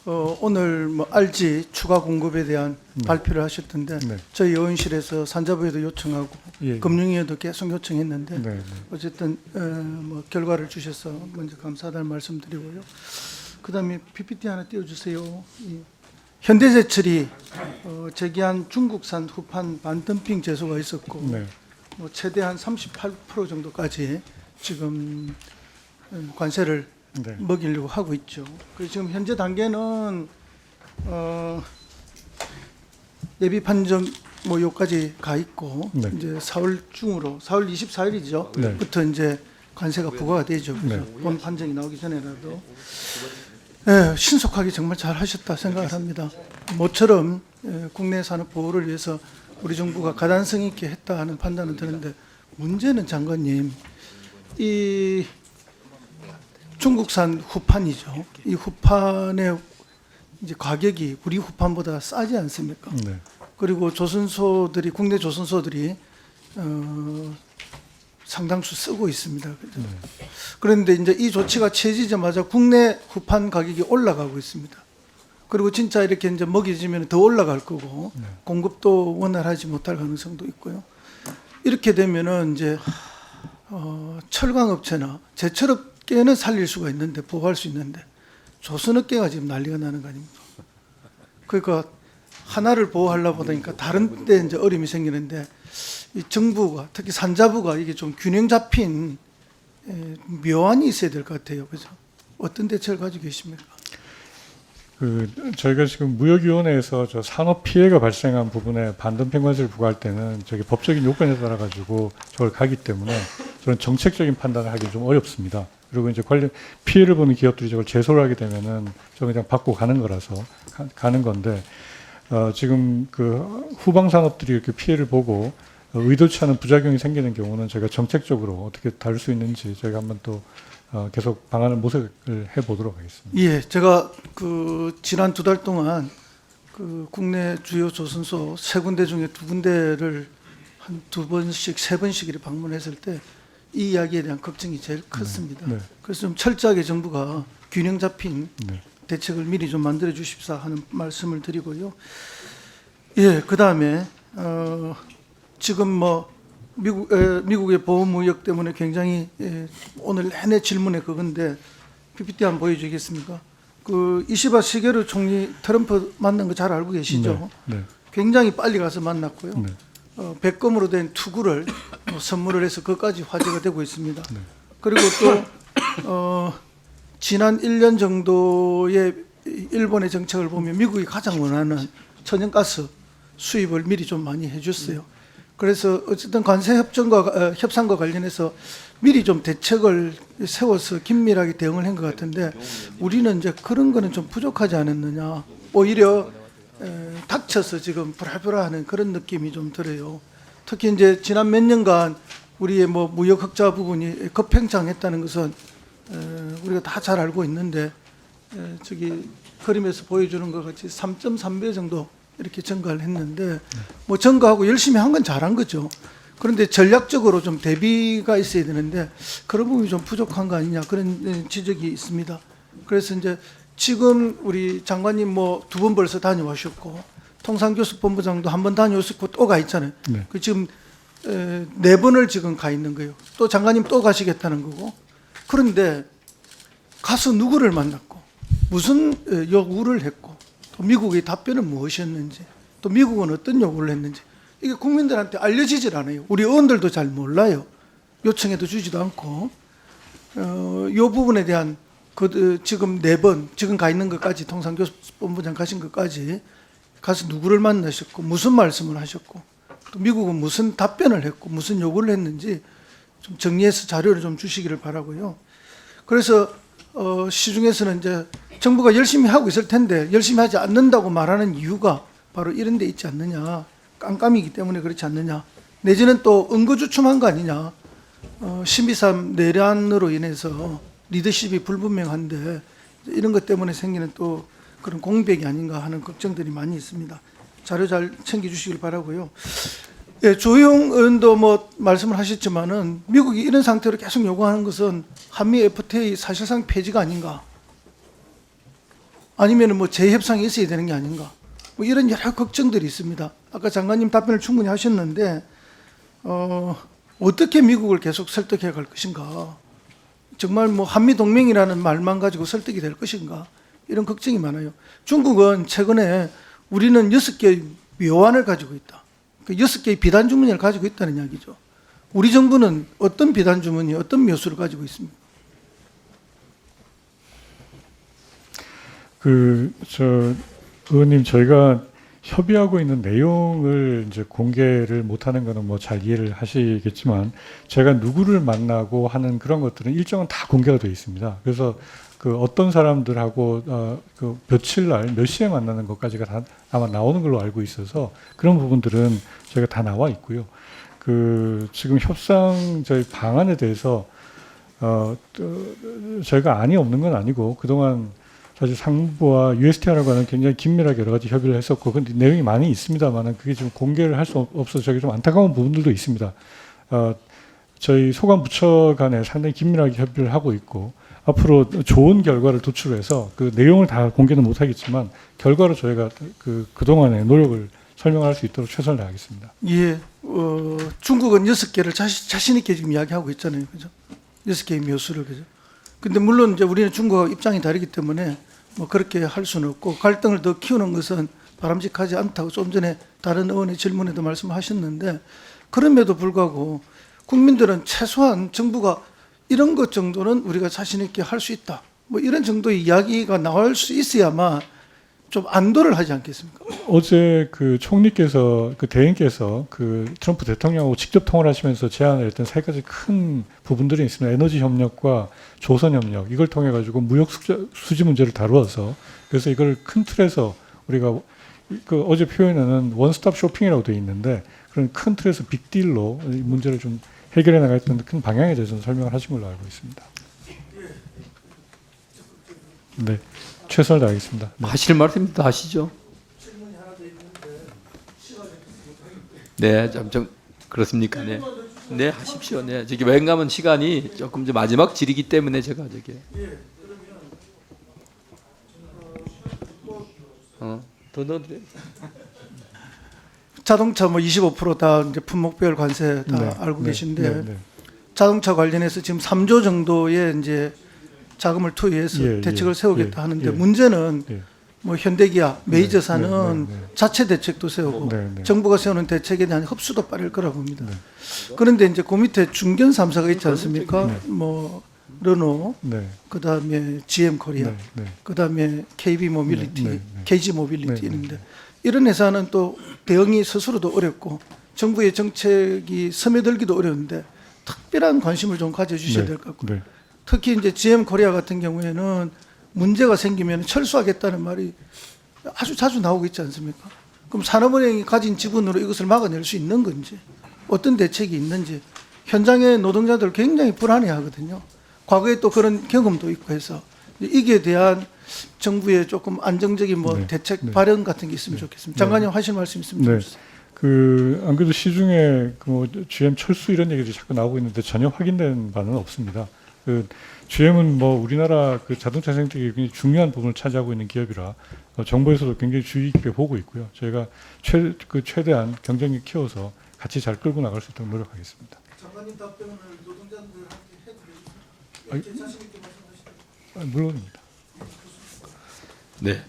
오늘 뭐 RG 추가 공급에 대한 네. 발표를 하셨던데 네. 저희 의원실에서 산자부에도 요청하고 예. 금융위에도 계속 요청했는데 네, 네. 어쨌든 뭐 결과를 주셔서 먼저 감사하다는 말씀드리고요. 그다음에 PPT 하나 띄워주세요. 이 현대제철이 제기한 중국산 후판 반덤핑 제소가 있었고 네. 뭐 최대한 38% 정도까지 지금 관세를 네. 먹이려고 하고 있죠. 그래서 지금 현재 단계는 예비 판정 뭐 요까지 가 있고 네. 이제 4월 중으로 4월 24일이죠. 네. 부터 이제 관세가 부과가 되죠. 그래서 네. 본 판정이 나오기 전에라도 신속하게 정말 잘 하셨다 생각을 합니다. 모처럼 국내 산업 보호를 위해서 우리 정부가 가단성 있게 했다 하는 판단은 드는데 문제는 장관님 이 중국산 후판이죠. 이 후판의 이제 가격이 우리 후판보다 싸지 않습니까? 네. 그리고 조선소들이 국내 조선소들이 상당수 쓰고 있습니다. 그죠? 네. 그런데 이제 이 조치가 취해지자마자 국내 후판 가격이 올라가고 있습니다. 그리고 진짜 이렇게 이제 먹여지면 더 올라갈 거고 네. 공급도 원활하지 못할 가능성도 있고요. 이렇게 되면은 이제 철강업체나 제철업계는 살릴 수가 있는데 보호할 수 있는데 조선업계가 지금 난리가 나는 거 아닙니까? 그러니까 하나를 보호하려고 보니까 다른 데 이제 어려움이 생기는데 이 정부가 특히 산자부가 이게 좀 균형 잡힌 묘안이 있어야 될 것 같아요. 그죠? 어떤 대책을 가지고 계십니까? 저희가 지금 무역위원회에서 저 산업 피해가 발생한 부분에 반덤핑 관세를 부과할 때는 저기 법적인 요건에 따라 가지고 저걸 가기 때문에 저는 정책적인 판단을 하기 좀 어렵습니다. 그리고 이제 관련 피해를 보는 기업들이 저걸 제소를 하게 되면은 저 그냥 받고 가는 거라서 가는 건데 지금 그 후방 산업들이 이렇게 피해를 보고 의도치 않은 부작용이 생기는 경우는 저희가 정책적으로 어떻게 다룰 수 있는지 저희가 한번 또 계속 방안을 모색을 해보도록 하겠습니다. 예, 제가 그 지난 2달 동안 그 국내 주요 조선소 3군데 중에 2군데를 한 2번씩 3번씩 이렇게 방문했을 때 이 이야기에 대한 걱정이 제일 컸습니다. 네. 그래서 좀 철저하게 정부가 균형 잡힌 네. 대책을 미리 좀 만들어 주십사 하는 말씀을 드리고요. 예, 그 다음에 지금 뭐 미국의 보호무역 때문에 굉장히 오늘 내내 질문에 그건데 PPT 한번 보여주겠습니까? 그 이시바 시게루 총리 트럼프 만난 거 잘 알고 계시죠? 네. 네. 굉장히 빨리 가서 만났고요. 네. 백검으로 된 투구를 선물을 해서 그것까지 화제가 되고 있습니다. 네. 그리고 또 지난 1년 정도의 일본의 정책을 보면 미국이 가장 원하는 천연가스 수입을 미리 좀 많이 해줬어요. 그래서 어쨌든 관세 협상과 관련해서 미리 좀 대책을 세워서 긴밀하게 대응을 한 것 같은데 우리는 이제 그런 거는 좀 부족하지 않았느냐. 오히려 닥쳐서 지금 불알불알하는 그런 느낌이 좀 들어요. 특히 이제 지난 몇 년간 우리의 뭐 무역 흑자 부분이 급팽창했다는 것은 우리가 다 잘 알고 있는데 저기 그림에서 보여주는 것 같이 3.3배 정도 이렇게 증가를 했는데 뭐 증가하고 열심히 한 건 잘한 거죠. 그런데 전략적으로 좀 대비가 있어야 되는데 그런 부분이 좀 부족한 거 아니냐 그런 지적이 있습니다. 그래서 이제 지금 우리 장관님 뭐 2번 벌써 다녀오셨고 통상교섭본부장도 한 번 다녀오셨고 또 가 있잖아요. 네. 그 지금 4번을 지금 가 있는 거예요. 또 장관님 또 가시겠다는 거고. 그런데 가서 누구를 만났고 무슨 요구를 했고 또 미국의 답변은 무엇이었는지 또 미국은 어떤 요구를 했는지 이게 국민들한테 알려지질 않아요. 우리 의원들도 잘 몰라요. 요청해도 주지도 않고 이 부분에 대한 지금 4번 지금 가 있는 것까지 통상교섭본부장 가신 것까지 가서 누구를 만나셨고 무슨 말씀을 하셨고 또 미국은 무슨 답변을 했고 무슨 요구를 했는지 좀 정리해서 자료를 좀 주시기를 바라고요. 그래서 시중에서는 이제 정부가 열심히 하고 있을 텐데 열심히 하지 않는다고 말하는 이유가 바로 이런 데 있지 않느냐. 깜깜이기 때문에 그렇지 않느냐. 내지는 또 응거주춤한 거 아니냐. 12.3 내란으로 인해서 리더십이 불분명한데 이런 것 때문에 생기는 또 그런 공백이 아닌가 하는 걱정들이 많이 있습니다. 자료 잘 챙겨주시길 바라고요. 예, 조영 의원도 뭐 말씀을 하셨지만은 미국이 이런 상태로 계속 요구하는 것은 한미 FTA 사실상 폐지가 아닌가. 아니면 뭐 재협상이 있어야 되는 게 아닌가? 뭐 이런 여러 걱정들이 있습니다. 아까 장관님 답변을 충분히 하셨는데 어떻게 미국을 계속 설득해 갈 것인가? 정말 뭐 한미 동맹이라는 말만 가지고 설득이 될 것인가? 이런 걱정이 많아요. 중국은 최근에 우리는 6개의 묘안을 가지고 있다. 그 6개의 비단 주머니를 가지고 있다는 이야기죠. 우리 정부는 어떤 비단 주머니, 어떤 묘수를 가지고 있습니까? 의원님, 저희가 협의하고 있는 내용을 이제 공개를 못하는 거는 뭐 잘 이해를 하시겠지만, 제가 누구를 만나고 하는 그런 것들은 일정은 다 공개가 되어 있습니다. 그래서 그 어떤 사람들하고 그 며칠 날 몇 시에 만나는 것까지가 다 아마 나오는 걸로 알고 있어서 그런 부분들은 저희가 다 나와 있고요. 그 지금 협상 저희 방안에 대해서 저희가 안이 없는 건 아니고 그동안 사실 상무부와 USTR하고 하는 굉장히 긴밀하게 여러 가지 협의를 했었고, 근데 내용이 많이 있습니다만은 그게 좀 공개를 할 수 없어서 저희 좀 안타까운 부분들도 있습니다. 저희 소관 부처 간에 상당히 긴밀하게 협의를 하고 있고, 앞으로 좋은 결과를 도출해서 그 내용을 다 공개는 못하겠지만 결과로 저희가 그동안의 노력을 설명할 수 있도록 최선을 다하겠습니다. 예, 중국은 6개를 자신 있게 지금 이야기하고 있잖아요, 그죠? 6개의 묘수를, 그죠? 근데 물론 이제 우리는 중국과 입장이 다르기 때문에 뭐 그렇게 할 수는 없고, 갈등을 더 키우는 것은 바람직하지 않다고 좀 전에 다른 의원의 질문에도 말씀하셨는데, 그럼에도 불구하고 국민들은 최소한 정부가 이런 것 정도는 우리가 자신 있게 할 수 있다, 뭐 이런 정도의 이야기가 나올 수 있어야만 좀 안도를 하지 않겠습니까? 어제 그 총리께서, 그 대행께서 그 트럼프 대통령하고 직접 통화를 하시면서 제안을 했던 세 가지 큰 부분들이 있습니다. 에너지 협력과 조선 협력, 이걸 통해 가지고 무역 수지 문제를 다루어서, 그래서 이걸 큰 틀에서 우리가 그 어제 표현에는 원스톱 쇼핑이라고 되어 있는데, 그런 큰 틀에서 빅딜로 이 문제를 좀 해결해 나가겠다는 큰 방향에 대해서는 설명을 하신 걸로 알고 있습니다. 네, 최선을 다하겠습니다. 네. 하실 말씀 다 하시죠. 네, 좀 그렇습니까? 네, 네 하십시오. 네, 저기 왠가면 시간이 조금 이제 마지막 질이기 때문에 제가 저기 더 넣어드려요. 자동차 뭐 25%다 이제 품목별 관세 다 네, 알고 네, 계신데, 네, 네. 자동차 관련해서 지금 3조 정도의 이제 자금을 투여해서 예, 대책을 예, 세우겠다 예, 하는데, 예. 문제는 예. 뭐 현대기아, 메이저사는 네, 네, 네. 자체 대책도 세우고 네, 네. 정부가 세우는 대책에 대한 흡수도 빠를 거라고 봅니다. 그런데 이제 그 밑에 중견 3사가 있지 않습니까? 뭐 르노, 네, 그다음에 GM 코리아, 네, 네. 그다음에 KB 모빌리티, 네, 네, 네. KG 모빌리티 네, 네, 있는데, 이런 회사는 또 대응이 스스로도 어렵고 정부의 정책이 스며들기도 어려운데 특별한 관심을 좀 가져주셔야 네, 될 것 같고, 네. 특히 이제 GM 코리아 같은 경우에는 문제가 생기면 철수하겠다는 말이 아주 자주 나오고 있지 않습니까? 그럼 산업은행이 가진 지분으로 이것을 막아낼 수 있는 건지, 어떤 대책이 있는지, 현장의 노동자들 굉장히 불안해하거든요. 과거에 또 그런 경험도 있고 해서 이게 대한 정부의 조금 안정적인 뭐 네, 대책 네. 발언 같은 게 있으면 좋겠습니다. 장관님 하실 말씀 있으면 좀 네. 주세요. 안 그래도 시중에 뭐 GM 철수 이런 얘기들이 자꾸 나오고 있는데 전혀 확인된 바는 없습니다. GM은 뭐 우리나라 그 자동차 생태계에 굉장히 중요한 부분을 차지하고 있는 기업이라 정부에서도 굉장히 주의 깊게 보고 있고요. 저희가 최대한 경쟁력 키워서 같이 잘 끌고 나갈 수 있도록 노력하겠습니다. 장관님 답변을 노동자들한테 해드리겠습니다. 자신 있게 말씀하시죠. 물론입니다. 네.